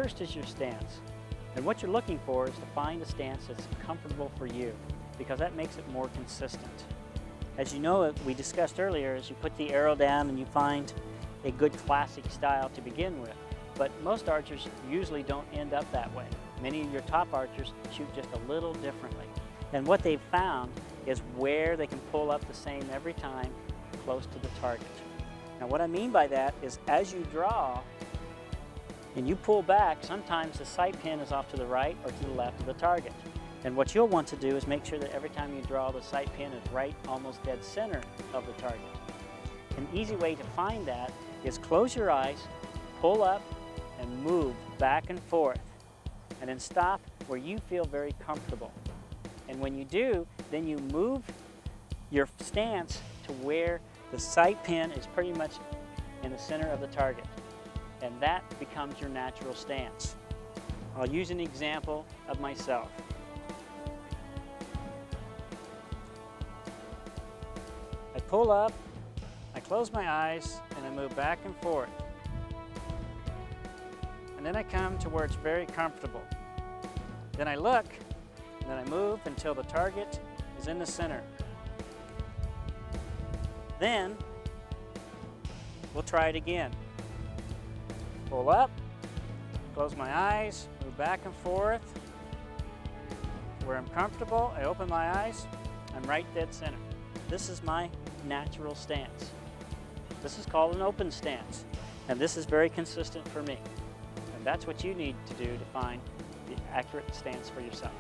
first is your stance. And what you're looking for is to find a stance that's comfortable for you, because that makes it more consistent. As you know, we discussed earlier, is you put the arrow down and you find a good classic style to begin with. But most archers usually don't end up that way. Many of your top archers shoot just a little differently. And what they've found is where they can pull up the same every time, close to the target. Now what I mean by that is as you draw and you pull back, sometimes the sight pin is off to the right or to the left of the target. And what you'll want to do is make sure that every time you draw, the sight pin is right, almost dead center of the target. An easy way to find that is close your eyes, pull up, and move back and forth. And then stop where you feel very comfortable. And when you do, then you move your stance to where the sight pin is pretty much in the center of the target. And that becomes your natural stance. I'll use an example of myself. I pull up, I close my eyes, and I move back and forth. And then I come to where it's very comfortable. Then I look, and then I move until the target is in the center. Then, we'll try it again. Pull up, close my eyes, move back and forth. Where I'm comfortable, I open my eyes, I'm right dead center. This is my natural stance. This is called an open stance, and this is very consistent for me. And that's what you need to do to find the accurate stance for yourself.